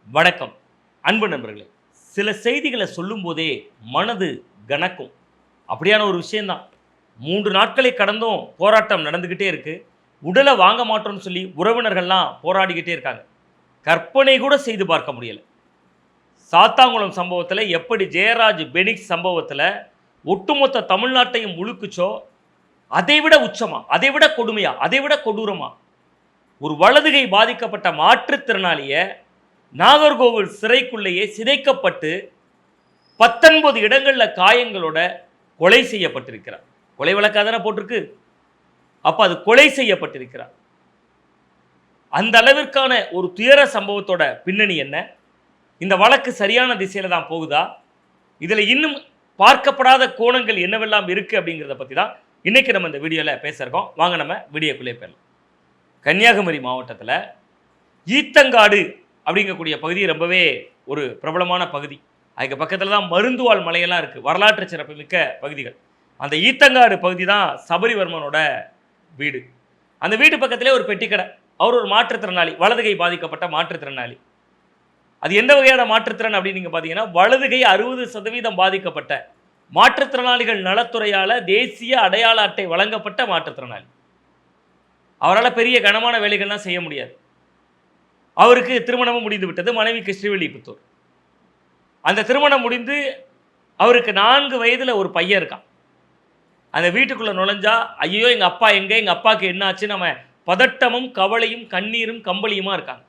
வணக்கம் அன்பு நண்பர்களே. சில செய்திகளை சொல்லும் போதே மனது கனக்கும். அப்படியான ஒரு விஷயம்தான். 3 நாட்களை கடந்தும் போராட்டம் நடந்துக்கிட்டே இருக்கு. உடலை வாங்க மாட்டோம்னு சொல்லி உறவினர்கள்லாம் போராடிக்கிட்டே இருக்காங்க. கற்பனை கூட செய்து பார்க்க முடியல. சாத்தாங்குளம் சம்பவத்தில் எப்படி ஜெயராஜ் பெனிக்ஸ் சம்பவத்தில் ஒட்டுமொத்த தமிழ்நாட்டையும் முழுக்குச்சோ, அதைவிட உச்சமா, அதைவிட கொடுமையா, அதைவிட கொடூரமா ஒரு வலதுகை பாதிக்கப்பட்ட மாற்றுத்திறனாளியை நாகர்கோவில் சிறைக்குள்ளேயே சிதைக்கப்பட்டு 19 இடங்களில் காயங்களோட கொலை செய்யப்பட்டிருக்கிறார். கொலை வழக்காக போட்டிருக்கு. அப்போ அது கொலை செய்யப்பட்டிருக்கிறார். அந்த அளவிற்கான ஒரு துயர சம்பவத்தோட பின்னணி என்ன? இந்த வழக்கு சரியான திசையில் தான் போகுதா? இதில் இன்னும் பார்க்கப்படாத கோணங்கள் என்னவெல்லாம் இருக்குது அப்படிங்கிறத பற்றி தான் இன்றைக்கி நம்ம இந்த வீடியோவில் பேசியிருக்கோம். வாங்க நம்ம வீடியோக்குள்ளே போயிடலாம். கன்னியாகுமரி மாவட்டத்தில் ஈத்தங்காடு அப்படிங்கக்கூடிய பகுதி ரொம்பவே ஒரு பிரபலமான பகுதி. அதுக்கு பக்கத்தில் தான் மருந்துவாள் மலையெல்லாம் இருக்குது, வரலாற்று சிறப்பு மிக்க பகுதிகள். அந்த ஈத்தங்காடு பகுதி தான் சபரிவர்மனோட வீடு. அந்த வீட்டு பக்கத்திலே ஒரு பெட்டிக்கடை. அவர் ஒரு மாற்றுத்திறனாளி, வலதுகை பாதிக்கப்பட்ட மாற்றுத்திறனாளி. அது எந்த வகையான மாற்றுத்திறன் அப்படின்னு நீங்கள் பார்த்தீங்கன்னா, வலதுகை 60% பாதிக்கப்பட்ட மாற்றுத்திறனாளிகள் நலத்துறையால் தேசிய அடையாள அட்டை வழங்கப்பட்ட மாற்றுத்திறனாளி. அவரால் பெரிய கனமான வேலைகள்லாம் செய்ய முடியாது. அவருக்கு திருமணமும் முடிந்து விட்டது. மனைவிக்கு ஸ்ரீவில்லிபுத்தூர். அந்த திருமணம் முடிந்து அவருக்கு 4 வயதில் ஒரு பையன் இருக்கான். அந்த வீட்டுக்குள்ளே நுழைஞ்சா, ஐயோ எங்கள் அப்பா எங்கே, எங்கள் அப்பாவுக்கு என்ன ஆச்சு, நம்ம பதட்டமும் கவலையும் கண்ணீரும் கம்பளியுமா இருக்காங்க.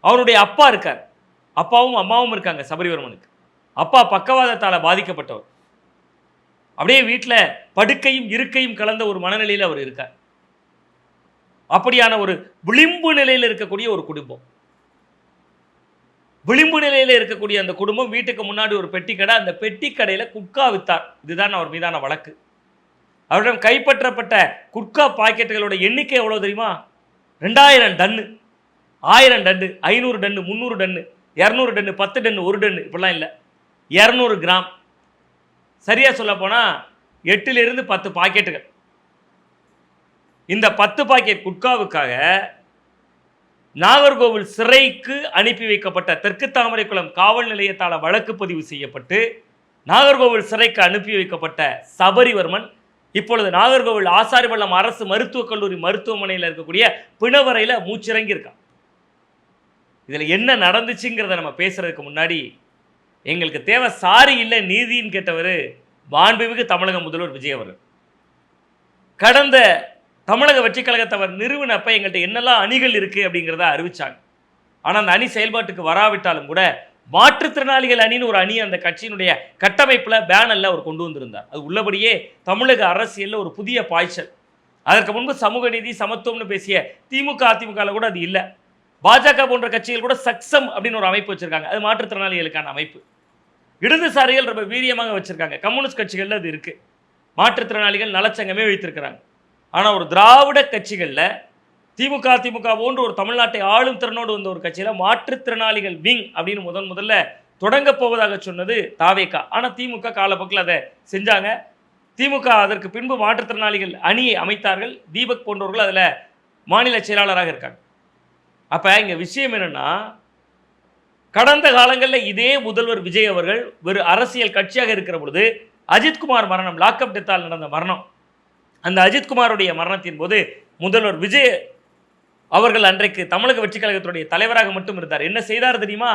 அவருடைய அப்பா இருக்கார். அப்பாவும் அம்மாவும் இருக்காங்க சபரிவர்மனுக்கு. அப்பா பக்கவாதத்தால் பாதிக்கப்பட்டவர். அப்படியே வீட்டில் படுக்கையும் இருக்கையும் கலந்த ஒரு மனநிலையில் அவர் இருக்கார். அப்படியான ஒரு விளிம்பு நிலையில் இருக்கக்கூடிய ஒரு குடும்பம். விளிம்பு நிலையில் இருக்கக்கூடிய அந்த குடும்பம் வீட்டுக்கு முன்னாடி ஒரு பெட்டி கடை. அந்த பெட்டி கடையில் குட்கா வித்தார். இதுதான் அவர் மீதான வழக்கு. அவரிடம் கைப்பற்றப்பட்ட குட்கா பாக்கெட்டுகளோட எண்ணிக்கை எவ்வளோ தெரியுமா? 2000 டன்னு, 1000 டன்னு, 500 டன்னு, 300 டன்னு, 200 டன்னு, 10 டன்னு, 1 டன்னு, இப்படிலாம் இல்லை, 200 கிராம். சரியாக சொல்ல போனால் 8லிருந்து 10 பாக்கெட்டுகள். இந்த 10 பாக்கெட் குட்காவுக்காக நாகர்கோவில் சிறைக்கு அனுப்பி வைக்கப்பட்ட தெற்கு தாமரைக்குளம் காவல் நிலையத்தால் வழக்கு பதிவு செய்யப்பட்டு நாகர்கோவில் சிறைக்கு அனுப்பி வைக்கப்பட்ட சபரிவர்மன் இப்பொழுது நாகர்கோவில் ஆசாரிபள்ளம் அரசு மருத்துவக் கல்லூரி மருத்துவமனையில் இருக்கக்கூடிய பிணவரையில் மூச்சிறங்கி இருக்கான். இதில் என்ன நடந்துச்சுங்கிறத நம்ம பேசுறதுக்கு முன்னாடி, எங்களுக்கு தேவை சாரி இல்லை நீதின்னு கேட்டவர் மாண்புமிகு தமிழக முதல்வர் விஜய் அவர்கள். கடந்த தமிழக வெற்றிக் கழகத்தவர் நிறுவனப்ப எங்கள்கிட்ட என்னெல்லாம் அணிகள் இருக்குது அப்படிங்கிறத அறிவித்தாங்க. ஆனால் அந்த அணி செயல்பாட்டுக்கு வராவிட்டாலும் கூட மாற்றுத்திறனாளிகள் அணின்னு ஒரு அணி அந்த கட்சியினுடைய கட்டமைப்பில் பேனரில் அவர் கொண்டு வந்திருந்தார். அது உள்ளபடியே தமிழக அரசியலில் ஒரு புதிய பாய்ச்சல். அதற்கு முன்பு சமூக நீதி சமத்துவம்னு பேசிய திமுக அதிமுகவில் கூட அது இல்லை. பாஜக போன்ற கட்சிகள் கூட சக்சம் அப்படின்னு ஒரு அமைப்பு வச்சுருக்காங்க. அது மாற்றுத்திறனாளிகளுக்கான அமைப்பு. இடதுசாரிகள் ரொம்ப வீரியமாக வச்சுருக்காங்க. கம்யூனிஸ்ட் கட்சிகளில் அது இருக்குது. மாற்றுத்திறனாளிகள் நலச்சங்கமே வைத்திருக்கிறாங்க. ஆனால் ஒரு திராவிட கட்சிகளில் திமுக போன்று ஒரு தமிழ்நாட்டை ஆளும் திறனோடு வந்த ஒரு கட்சியில் மாற்றுத்திறனாளிகள் விங் அப்படின்னு முதல்ல தொடங்கப் போவதாக சொன்னது தாவேகா. ஆனால் திமுக காலப்போக்கில் அதை செஞ்சாங்க. திமுக அதற்கு பின்பு மாற்றுத்திறனாளிகள் அணியை அமைத்தார்கள். தீபக் போன்றவர்கள் அதில் மாநில செயலாளராக இருக்காங்க. அப்போ இங்கே விஷயம் என்னென்னா, கடந்த காலங்களில் இதே முதல்வர் விஜய் அவர்கள் ஒரு அரசியல் கட்சியாக இருக்கிற பொழுது அஜித்குமார் மரணம், லாக்அப் டெத்தால் நடந்த மரணம், அந்த அஜித்குமாருடைய மரணத்தின் போது முதல்வர் விஜய் அவர்கள் அன்றைக்கு தமிழக வெற்றிக் கழகத்துடைய தலைவராக மட்டும் இருந்தார். என்ன செய்தார் தெரியுமா?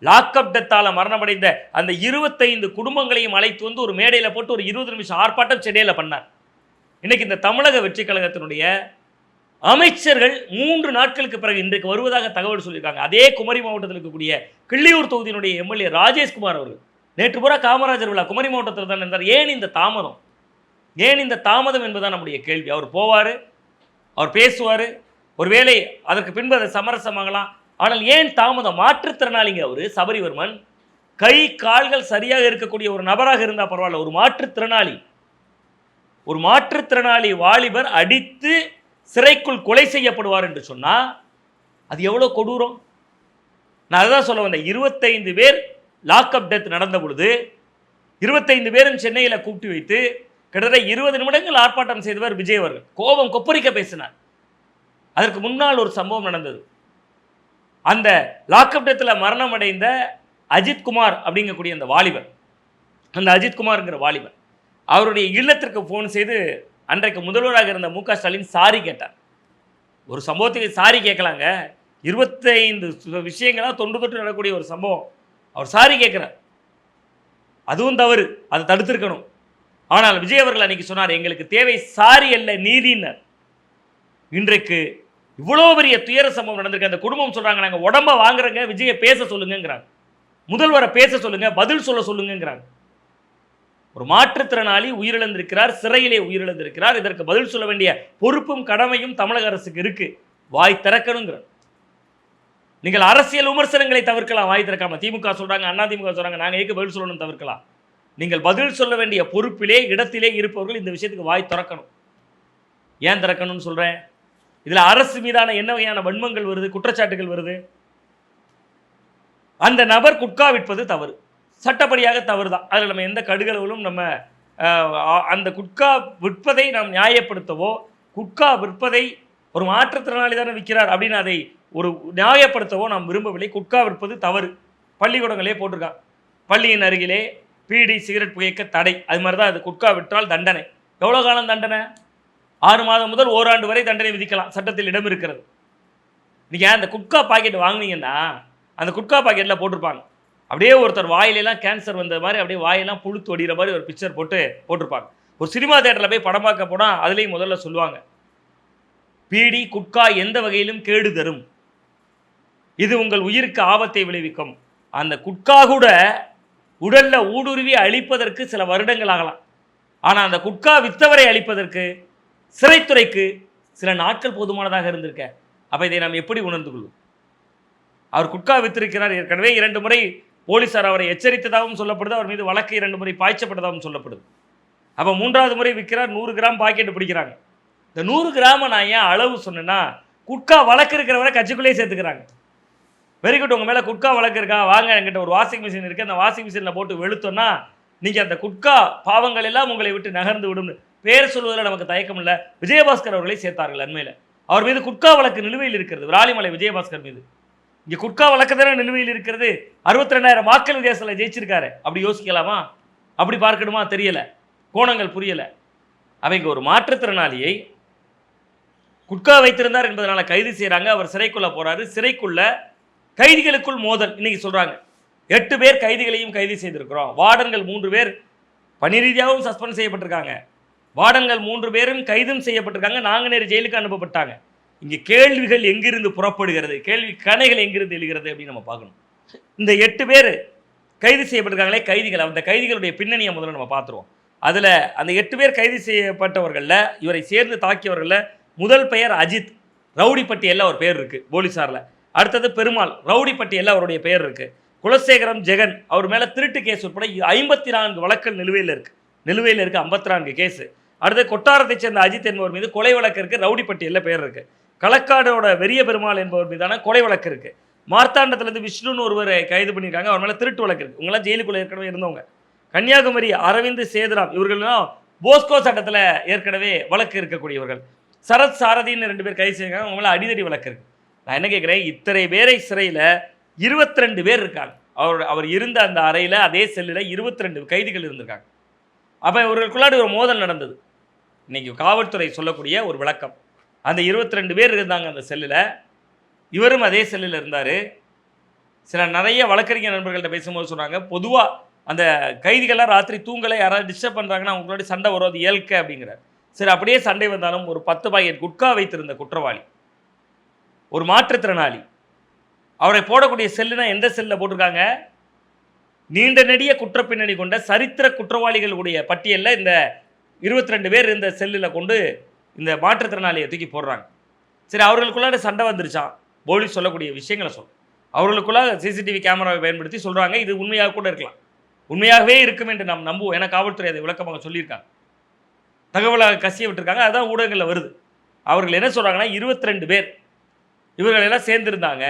லாக்அப் டெத்தால் மரணமடைந்த அந்த 25 குடும்பங்களையும் அழைத்து வந்து ஒரு மேடையில் போட்டு ஒரு 20 நிமிஷம் ஆர்ப்பாட்டம் சென்னையில் பண்ணார். இன்னைக்கு இந்த தமிழக வெற்றிக் கழகத்தினுடைய அமைச்சர்கள் 3 நாட்களுக்கு பிறகு இன்றைக்கு வருவதாக தகவல் சொல்லியிருக்காங்க. அதே குமரி மாவட்டத்தில் இருக்கக்கூடிய கிள்ளியூர் தொகுதியினுடைய எம்எல்ஏ ராஜேஷ்குமார் அவர்கள் நேற்று பூரா காமராஜர் விழா குமரி மாவட்டத்தில் தான் இருந்தார். ஏன் இந்த தாமதம்? ஏன் இந்த தாமதம் என்பதுதான் நம்முடைய கேள்வி. அவர் போவார், அவர் பேசுவார், ஒருவேளை அதற்கு பின்பு அதை சமரசமாகலாம். ஆனால் ஏன் தாமதம்? மாற்றுத்திறனாளிங்க அவர் சபரிவர்மன். கை கால்கள் சரியாக இருக்கக்கூடிய ஒரு நபராக இருந்தால் பரவாயில்ல. ஒரு மாற்றுத்திறனாளி வாலிபர் அடித்து சிறைக்குள் கொலை செய்யப்படுவார் என்று சொன்னால் அது எவ்வளோ கொடூரம். நான் அதுதான் சொல்ல வந்தேன். 25 பேர் லாக்அப் டெத் நடந்த பொழுது 25 பேரும் சென்னையில் கூப்பிட்டு வைத்து கிட்டத்தட்ட 20 நிமிடங்கள் ஆர்ப்பாட்டம் செய்தவர் விஜய் அவர்கள். கோபம் கொப்பரிக்க பேசினார். அதற்கு முன்னால் ஒரு சம்பவம் நடந்தது. அந்த லாக்அப் டெத்தில் மரணம் அடைந்த அஜித்குமார் அப்படிங்கக்கூடிய அந்த வாலிபர், அந்த அஜித்குமார்ங்கிற வாலிபர் அவருடைய இல்லத்திற்கு ஃபோன் செய்து அன்றைக்கு முதல்வராக இருந்த மு க ஸ்டாலின் சாரி கேட்டார். ஒரு சம்பவத்துக்கு சாரி கேட்கலாங்க, 25 விஷயங்களாக தொண்டு தொட்டு நடக்கக்கூடிய ஒரு சம்பவம், அவர் சாரி கேட்குறார். அதுவும் தவறு, அதை தடுத்திருக்கணும். ஆனால் விஜய் அவர்கள் அன்னைக்கு சொன்னார், எங்களுக்கு தேவை சாரி அல்ல நீதினர். இன்றைக்கு இவ்வளோ பெரிய துயர சம்பவம் நடந்திருக்கு. அந்த குடும்பம் சொல்கிறாங்க, நாங்கள் உடம்ப வாங்குறங்க, விஜயை பேச சொல்லுங்கிறாங்க, முதல்வரை பேச சொல்லுங்க, பதில் சொல்ல சொல்லுங்கிறாங்க. ஒரு மாற்றுத்திறனாளி உயிரிழந்திருக்கிறார், சிறையிலே உயிரிழந்திருக்கிறார். இதற்கு பதில் சொல்ல வேண்டிய பொறுப்பும் கடமையும் தமிழக அரசுக்கு இருக்கு. வாய் திறக்கணுங்கிற. நீங்கள் அரசியல் விமர்சனங்களை தவிர்க்கலாம், வாய் திறக்காம. திமுக சொல்றாங்க, அதிமுக சொல்றாங்க, நாங்கள் ஏற்க பதில் சொல்லணும் தவிர்க்கலாம். நீங்கள் பதில் சொல்ல வேண்டிய பொறுப்பிலே இடத்திலே இருப்பவர்கள் இந்த விஷயத்துக்கு வாய் திறக்கணும். ஏன் திறக்கணும்னு சொல்றேன்? இதுல அரசு மீதான என்ன வகையான வன்மங்கள் வருது, குற்றச்சாட்டுகள் வருது. அந்த நபர் குட்கா விற்பது தவறு, சட்டப்படியாக தவறு தான். அதில் நம்ம எந்த கடுகளவிலும் நம்ம அந்த குட்கா விற்பதை நாம் நியாயப்படுத்தவோ, குட்கா விற்பதை ஒரு மாற்றுத்திறனாளி தானே விற்கிறார் அப்படின்னு அதை ஒரு நியாயப்படுத்தவோ நாம் விரும்பவில்லை. குட்கா விற்பது தவறு. பள்ளிக்கூடங்களே போட்டிருக்காங்க, பள்ளியின் அருகிலே பீடி சிகரெட் புகைக்க தடை. அது மாதிரி தான் அது. குட்கா விற்றால் தண்டனை. எவ்வளோ காலம் தண்டனை? 6 மாதம் முதல் ஓராண்டு வரை தண்டனை விதிக்கலாம், சட்டத்தில் இடம் இருக்கிறது. நீங்கள் அந்த குட்கா பாக்கெட் வாங்கினீங்கன்னா அந்த குட்கா பாக்கெட்டில் போட்டிருப்பாங்க, அப்படியே ஒருத்தர் வாயிலெல்லாம் கேன்சர் வந்த மாதிரி அப்படியே வாயெல்லாம் புழுத்து வடிகிற மாதிரி ஒரு பிக்சர் போட்டிருப்பாங்க. ஒரு சினிமா தேட்டரில் போய் படம் பார்க்க போனால் அதுலேயும் முதல்ல சொல்லுவாங்க, பீடி குட்கா எந்த வகையிலும் கேடு தரும், இது உங்கள் உயிருக்கு ஆபத்தை விளைவிக்கும். அந்த குட்கா கூட உடலில் ஊடுருவி அழிப்பதற்கு சில வருடங்கள் ஆகலாம். ஆனால் அந்த குட்கா வித்தவரை அழிப்பதற்கு சிறைத்துறைக்கு சில நாட்கள் போதுமானதாக இருந்திருக்க. அப்போ இதை நாம் எப்படி உணர்ந்து கொள்வோம்? அவர் குட்கா வித்திருக்கிறார். ஏற்கனவே 2 முறை போலீசார் அவரை எச்சரித்ததாகவும் சொல்லப்படுது, அவர் மீது வழக்கு 2 முறை பாய்ச்சப்பட்டதாகவும் சொல்லப்படுது. அப்போ 3வது முறை விற்கிறார். 100 கிராம் பாக்கெட்டு பிடிக்கிறாங்க. இந்த 100 கிராமை நான் ஏன் அளவு சொன்னேன்னா, குட்கா வழக்கு இருக்கிறவரை கட்சிக்குள்ளேயே சேர்த்துக்கிறாங்க. வெரி குட், உங்கள் மேலே குட்கா வழக்கு இருக்கா, வாங்க என்கிட்ட ஒரு வாஷிங் மிஷின் இருக்குது, அந்த வாஷிங் மிஷினில் போட்டு வெளுத்தோன்னா நீங்கள் அந்த குட்கா பாவங்கள் எல்லாம் உங்களை விட்டு நகர்ந்து விடும்னு பேர் சொல்வதில் நமக்கு தயக்கம் இல்லை. விஜயபாஸ்கர் அவர்களை சேர்த்தார்கள். அண்மையில் அவர் மீது குட்கா வழக்கு நிலுவையில் இருக்கிறது, விராலிமலை விஜயபாஸ்கர் மீது. இங்கே குட்கா வழக்கு தானே நிலுவையில் இருக்கிறது. 62,000 வாக்கள் வித்தியாசத்தில் ஜெயிச்சிருக்காரு. அப்படி யோசிக்கலாமா? அப்படி பார்க்கணுமா? தெரியலை, கோணங்கள் புரியலை. அவங்க ஒரு மாற்றுத்திறனாளியை குட்கா வைத்திருந்தார் என்பதனால கைது செய்கிறாங்க. அவர் சிறைக்குள்ளே போகிறாரு. சிறைக்குள்ள கைதிகளுக்குள் மோதல். இன்னைக்கு சொல்கிறாங்க 8 பேர் கைதிகளையும் கைது செய்திருக்கிறோம். வார்டன்கள் 3 பேர் பணி ரீதியாகவும் சஸ்பெண்ட் செய்யப்பட்டிருக்காங்க. வார்டன்கள் 3 பேரும் கைதும் செய்யப்பட்டிருக்காங்க. நாங்குநேரி ஜெயிலுக்கு அனுப்பப்பட்டாங்க. இங்கே கேள்விகள் எங்கிருந்து புறப்படுகிறது, கேள்வி கணைகள் எங்கிருந்து எழுகிறது அப்படின்னு நம்ம பார்க்கணும். இந்த 8 பேர் கைது செய்யப்பட்டிருக்காங்களே கைதிகள், அந்த கைதிகளுடைய பின்னணியை முதல்ல நம்ம பார்த்துருவோம். அதில் அந்த 8 பேர் கைது செய்யப்பட்டவர்களில் இவரை சேர்ந்து தாக்கியவர்களில் முதல் பெயர் அஜித், ரவுடி பட்டியலில் அவர் பேர் இருக்குது போலீஸாரில். அடுத்தது பெருமாள், ரவுடி பட்டியலில் அவருடைய பெயர் இருக்குது. குலசேகரம் ஜெகன், அவர் மேலே திருட்டு கேஸ் உட்பட 54 வழக்குகள் நிலுவையில் இருக்குது. 54 கேஸு. அடுத்து கொட்டாரத்தை சேர்ந்த அஜித் என்பவர் மீது கொலை வழக்கு இருக்குது, ரவுடி பட்டியலில் பெயர் இருக்குது. களக்காடோட வெறிய பெருமாள் என்பவர் மீதான கொலை வழக்கு இருக்குது. மார்த்தாண்டத்துலேருந்து விஷ்ணுன்னு ஒருவர் கைது பண்ணியிருக்காங்க, அவர் மேலே திருட்டு வழக்கு இருக்குது. இவங்களாம் ஜெயிலுக்குள்ளே ஏற்கனவே இருந்தவங்க. கன்னியாகுமரி அரவிந்த் சேதுராம், இவர்கள்லாம் போஸ்கோ சட்டத்தில் ஏற்கனவே வழக்கு இருக்கக்கூடியவர்கள். சரத் சாரதின்னு 2 பேர் கைது செய்யிருக்காங்க, அவங்களாம் அடிதடி வழக்கு இருக்குது. நான் என்ன கேட்குறேன், இத்தனை பேரை சிறையில் 22 பேர் இருக்காங்க. அவர் இருந்த அந்த அறையில் அதே செல்லில் 22 கைதிகள் இருந்திருக்காங்க. அப்போ இவர்களுக்குள்ளாடி ஒரு மோதல் நடந்தது. இன்றைக்கி காவல்துறை சொல்லக்கூடிய ஒரு விளக்கம், அந்த 22 பேர் இருந்தாங்க அந்த செல்லில், இவரும் அதே செல்லில் இருந்தார். சில நிறைய வழக்கறிஞர் நண்பர்கள்ட்ட பேசும்போது சொன்னாங்க, பொதுவாக அந்த கைதிகள்லாம் ராத்திரி தூங்கலை, யாராவது டிஸ்டர்ப் பண்ணுறாங்கன்னா அவங்களோட சண்டை வரும், அது இயல்க அப்படிங்கிறார். சரி, அப்படியே சண்டை வந்தாலும் ஒரு 10 பாக்கெட் குட்கா வைத்திருந்த குற்றவாளி, ஒரு மாற்றுத்திறனாளி, அவரை போடக்கூடிய செல்லுனா எந்த செல்லில் போட்டிருக்காங்க? நீண்ட நெடிய குற்றப்பின்னணி கொண்ட சரித்திர குற்றவாளிகளுடைய பட்டியலில் இந்த 22 பேர் இந்த செல்லில் கொண்டு இந்த மாற்றுத்திறனாளியை தூக்கி போடுறாங்க. சரி, அவர்களுக்குள்ளாட சண்டை வந்துருச்சான். போலீஸ் சொல்லக்கூடிய விஷயங்களை சொல்லும். அவர்களுக்குள்ளாக சிசிடிவி கேமராவை பயன்படுத்தி சொல்கிறாங்க, இது உண்மையாக கூட இருக்கலாம், உண்மையாகவே இருக்கும் என்று நாம் நம்புவோம். ஏன்னா காவல்துறை அதை விளக்கமாக சொல்லியிருக்காங்க, தகவலாக கசிய விட்டுருக்காங்க, அதுதான் ஊடகங்களில் வருது. அவர்கள் என்ன சொல்கிறாங்கன்னா, 22 பேர் இவர்கள் எல்லாம் சேர்ந்துருந்தாங்க.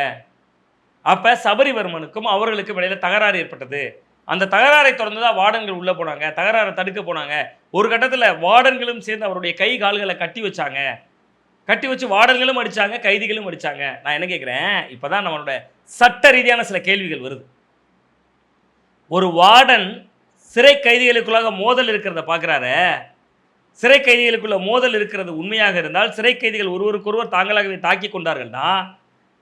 அப்போ சபரிவர்மனுக்கும் அவர்களுக்கும் இடையில் தகராறு ஏற்பட்டது. அந்த தகராறை தொடர்ந்து தான் வார்டன்கள் உள்ளே போனாங்க, தகராறை தடுக்க போனாங்க. ஒரு கட்டத்தில் வார்டன்களும் சேர்ந்து அவருடைய கை கால்களை கட்டி வச்சாங்க. கட்டி வச்சு வார்டன்களும் அடிச்சாங்க, கைதிகளும் அடிச்சாங்க. நான் என்ன கேட்குறேன், இப்போதான் நம்மளோட சட்ட ரீதியான சில கேள்விகள் வருது. ஒரு வார்டன் சிறை கைதிகளுக்குள்ளாக மோதல் இருக்கிறத பார்க்குறாரு. சிறை கைதிகளுக்குள்ள மோதல் இருக்கிறது உண்மையாக இருந்தால், சிறை கைதிகள் ஒருவருக்கொருவர் தாங்களாகவே தாக்கி கொண்டார்கள்னா,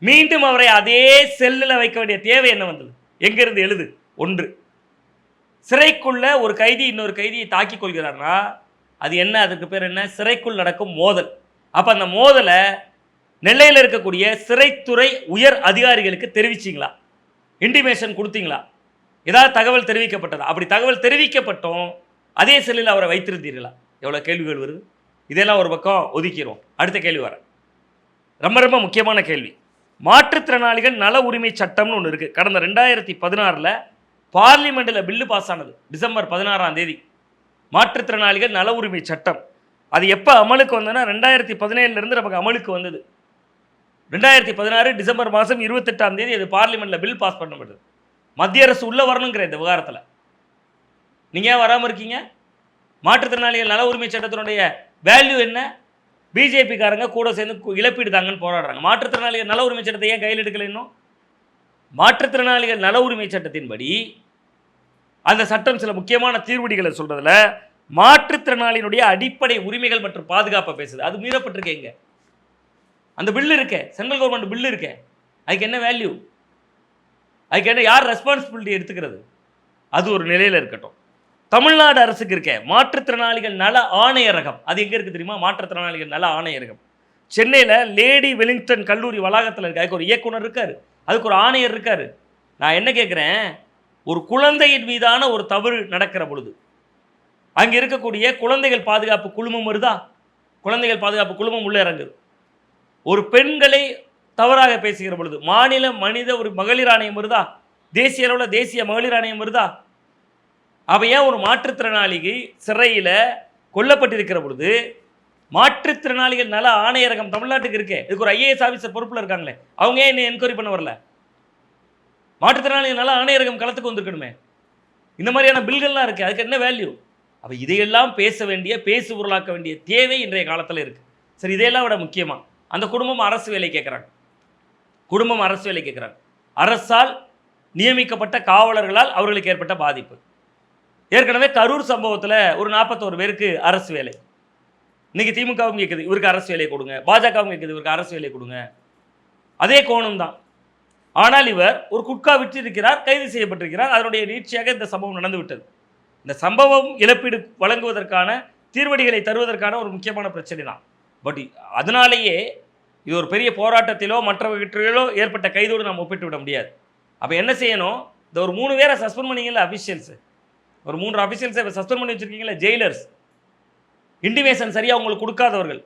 மீண்டும் அவரை அதே செல்லில் வைக்க வேண்டிய தேவை என்ன வந்தது? எங்கிருந்து எழுது? ஒன்று, சிறைக்குள்ள ஒரு கைதி இன்னொரு கைதியை தாக்கி கொள்கிறார்னா அது என்ன? அதுக்கு பேர் என்ன? சிறைக்குள் நடக்கும் மோதல். அப்போ அந்த மோதலை நெல்லையில் இருக்கக்கூடிய சிறைத்துறை உயர் அதிகாரிகளுக்கு தெரிவிச்சிங்களா? இன்டிமேஷன் கொடுத்தீங்களா? ஏதாவது தகவல் தெரிவிக்கப்பட்டதா? அப்படி தகவல் தெரிவிக்கப்பட்டோம் அதே செல்லில் அவரை வைத்திருந்தீர்களா? எவ்வளோ கேள்விகள் வருது. இதெல்லாம் ஒரு பக்கம் ஒதுக்கிறோம். அடுத்த கேள்வி வர ரொம்ப ரொம்ப முக்கியமான கேள்வி. மாற்றுத்திறனாளிகள் நல உரிமை சட்டம்னு ஒன்று இருக்குது. கடந்த 2016 பார்லிமெண்ட்டில் பில்லு பாஸ் ஆனது. டிசம்பர் 16 மாற்றுத்திறனாளிகள் நல உரிமை சட்டம். அது எப்போ அமலுக்கு வந்ததுன்னா 2017 நமக்கு அமலுக்கு வந்தது. 2016 டிசம்பர் மாதம் 28 அது பார்லிமெண்ட்டில் பில் பாஸ் பண்ணப்பட்டது. மத்திய அரசு உள்ளே வரணுங்கிற இந்த விவகாரத்தில் நீங்கள் ஏன் வராமல் இருக்கீங்க? மாற்றுத்திறனாளிகள் நல உரிமை சட்டத்தினுடைய வேல்யூ என்ன? பிஜேபிக்காரங்க கூட சேர்ந்து இழப்பீடு தாங்கன்னு போராடுறாங்க. மாற்றுத்திறனாளிகள் நல உரிமை சட்டத்தை ஏன் கையில் எடுக்கல? இன்னும் மாற்றுத்திறனாளிகள் நல உரிமை சட்டத்தின்படி அந்த சட்டம் சில முக்கியமான தீர்வடிகளை சொல்றதுல மாற்றுத்திறனாளியினுடைய அடிப்படை உரிமைகள் மற்றும் பாதுகாப்பை பேசுது. அது மீறப்பட்டிருக்கேங்க. அந்த பில்லு இருக்கே, சென்ட்ரல் கவர்மெண்ட் பில்லு இருக்கே, அதுக்கு என்ன வேல்யூ? அதுக்கு என்ன, யார் ரெஸ்பான்சிபிலிட்டி எடுத்துக்கிறது? அது ஒரு நிலையில் இருக்கட்டும். தமிழ்நாடு அரசுக்கு இருக்க மாற்றுத்திறனாளிகள் நல ஆணையரகம், அது எங்கே இருக்குது தெரியுமா? மாற்றுத்திறனாளிகள் நல ஆணையரகம் சென்னையில் லேடி வெலிங்டன் கல்லூரி வளாகத்தில் இருக்கு. அதுக்கு ஒரு இயக்குனர் இருக்கார், அதுக்கு ஒரு ஆணையர் இருக்கார். நான் என்ன கேட்குறேன், ஒரு குழந்தையின் மீதான ஒரு தவறு நடக்கிற பொழுது அங்கே இருக்கக்கூடிய குழந்தைகள் பாதுகாப்பு குழுமம் வருதா? குழந்தைகள் பாதுகாப்பு குழுமம் உள்ளே இறங்குது. ஒரு பெண்களை தவறாக பேசுகிற பொழுது மாநில மனித ஒரு மகளிர் ஆணையம் வருதா? தேசிய அளவில் தேசிய மகளிர் ஆணையம் வருதா? அவ ஏன் ஒரு மாற்றுத்திறனாளிக்கு சிறையில் கொல்லப்பட்டிருக்கிற பொழுது மாற்றுத்திறனாளிகள் நல ஆணையரகம் தமிழ்நாட்டுக்கு இருக்கே, இதுக்கு ஒரு IAS ஆஃபீஸர் பொறுப்பில் இருக்காங்களே, அவங்க ஏன் என்ன என்கொயரி பண்ண வரல? மாற்றுத்திறனாளிகள் நல ஆணையரகம் களத்துக்கு வந்திருக்கணுமே. இந்த மாதிரியான பில்கள்லாம் இருக்குது, அதுக்கு என்ன வேல்யூ? அப்போ இதையெல்லாம் பேச வேண்டிய, பேசு பொருளாக்க வேண்டிய தேவை இன்றைய காலத்தில் இருக்குது. சரி, இதையெல்லாம் விட முக்கியமாக அந்த குடும்பம் அரசு வேலை கேட்குறாங்க. குடும்பம் அரசு வேலை கேட்குறாங்க. அரசால் நியமிக்கப்பட்ட காவலர்களால் அவர்களுக்கு ஏற்பட்ட பாதிப்பு. ஏற்கனவே கரூர் சம்பவத்தில் ஒரு 41 பேருக்கு அரசு வேலை. இன்றைக்கி திமுகவும் கேட்குது இவருக்கு அரசு வேலை கொடுங்க, பாஜகவும் கேட்குது இவருக்கு அரசு வேலை கொடுங்க. அதே கோணம் தான். ஆனால் இவர் ஒரு குட்கா விற்றிருக்கிறார், கைது செய்யப்பட்டிருக்கிறார். அதனுடைய நீட்சியாக இந்த சம்பவம் நடந்துவிட்டது. இந்த சம்பவம் இழப்பீடு வழங்குவதற்கான தீர்வடிகளை தருவதற்கான ஒரு முக்கியமான பிரச்சனை தான். பட் அதனாலேயே இது ஒரு பெரிய போராட்டத்திலோ மற்றவற்றிலோ ஏற்பட்ட கைதோடு நாம் ஒப்பிட்டு விட முடியாது. அப்போ என்ன செய்யணும், இந்த ஒரு 3 பேரை சஸ்பெண்ட் பண்ணிங்களா அஃபிஷியல்ஸு, ஒரு 3 அஃபிஷியல்ஸை சஸ்பெண்ட் பண்ணி வச்சுருக்கீங்களா ஜெயிலர்ஸ், இன்டிமேஷன் சரியாக உங்களுக்கு கொடுக்காதவர்கள்,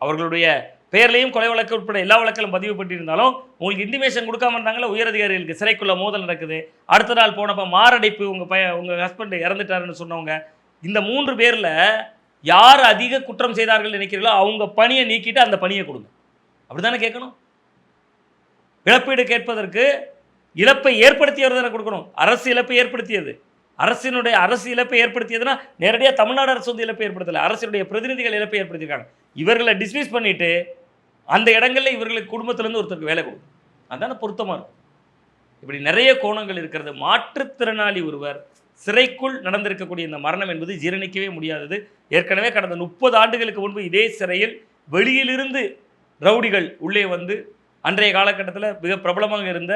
அவர்களுடைய பெயர்லையும் கொலை வழக்கு உட்பட எல்லா வழக்கிலும் பதிவு பண்ணியிருந்தாலும் உங்களுக்கு இன்டிமேஷன் கொடுக்காம இருந்தாங்களா? உயரதிகாரிகளுக்கு சிறைக்குள்ள மோதல் நடக்குது, அடுத்த நாள் போனப்போ மாரடைப்பு, உங்கள் ஹஸ்பண்ட் இறந்துட்டாருன்னு சொன்னவங்க, இந்த 3 பேரில் யார் அதிக குற்றம் செய்தார்கள் நினைக்கிறீங்களோ அவங்க பணியை நீக்கிட்டு அந்த பணியை கொடுங்க. அப்படி தானே கேட்கணும். இழப்பீடு கேட்பதற்கு இழப்பை ஏற்படுத்தியவர் தானே கொடுக்கணும். அரசு இழப்பை ஏற்படுத்தியது, அரசு இழப்பை ஏற்படுத்தியதுன்னா நேரடியாக தமிழ்நாடு அரசு வந்து இழப்பை ஏற்படுத்தலை, அரசுடைய பிரதிநிதிகள் இழப்பை ஏற்படுத்தியிருக்காங்க. இவர்களை டிஸ்மிஸ் பண்ணிவிட்டு அந்த இடங்களில் இவர்களுக்கு குடும்பத்திலேருந்து ஒருத்தருக்கு வேலை கொடுக்கும். அதுதானே பொருத்தமாக இருக்கும். இப்படி நிறைய கோணங்கள் இருக்கிறது. மாற்றுத்திறனாளி ஒருவர் சிறைக்குள் நடந்திருக்கக்கூடிய இந்த மரணம் என்பது ஜீரணிக்கவே முடியாதது. ஏற்கனவே கடந்த 30 ஆண்டுகளுக்கு முன்பு இதே சிறையில் வெளியிலிருந்து ரவுடிகள் உள்ளே வந்து அன்றைய காலகட்டத்தில் மிக பிரபலமாக இருந்த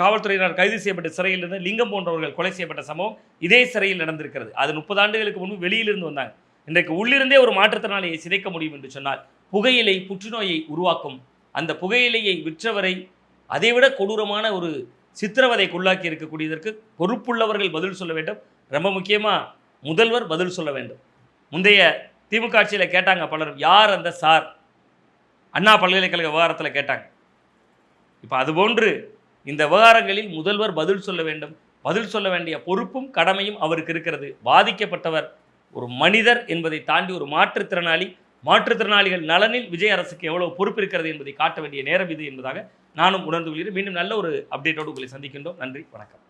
காவல்துறையினர் கைது செய்யப்பட்ட சிறையில் இருந்த லிங்கம் போன்றவர்கள் கொலை செய்யப்பட்ட சம்பவம் இதே சிறையில் நடந்திருக்கிறது. அது 30 ஆண்டுகளுக்கு முன்பு வெளியிலிருந்து வந்தாங்க. இன்றைக்கு உள்ளிருந்தே ஒரு மாற்றுத்திறனாளியை சிதைக்க முடியும் என்று சொன்னால் புகையிலை புற்றுநோயை உருவாக்கும். அந்த புகையிலையை விற்றவரை அதைவிட கொடூரமான ஒரு சித்திரவதைக்கு உள்ளாக்கி இருக்கக்கூடியதற்கு பொறுப்புள்ளவர்கள் பதில் சொல்ல வேண்டும். ரொம்ப முக்கியமாக முதல்வர் பதில் சொல்ல வேண்டும். முந்தைய திமுக ஆட்சியில் கேட்டாங்க பலரும், யார் அந்த சார், அண்ணா பல்கலைக்கழக விவகாரத்தில் கேட்டாங்க. இப்போ அதுபோன்று இந்த விவகாரங்களில் முதல்வர் பதில் சொல்ல வேண்டும். பதில் சொல்ல வேண்டிய பொறுப்பும் கடமையும் அவருக்கு இருக்கிறது. பாதிக்கப்பட்டவர் ஒரு மனிதர் என்பதை தாண்டி ஒரு மாற்றுத்திறனாளிகள் நலனில் விஜய் அரசுக்கு எவ்வளவு பொறுப்பு இருக்கிறது என்பதை காட்ட வேண்டிய நேரம் இது என்பதாக நானும் உணர்ந்து கொள்கிறேன். மீண்டும் நல்ல ஒரு அப்டேட்டோடு உங்களை சந்திக்கின்றோம். நன்றி, வணக்கம்.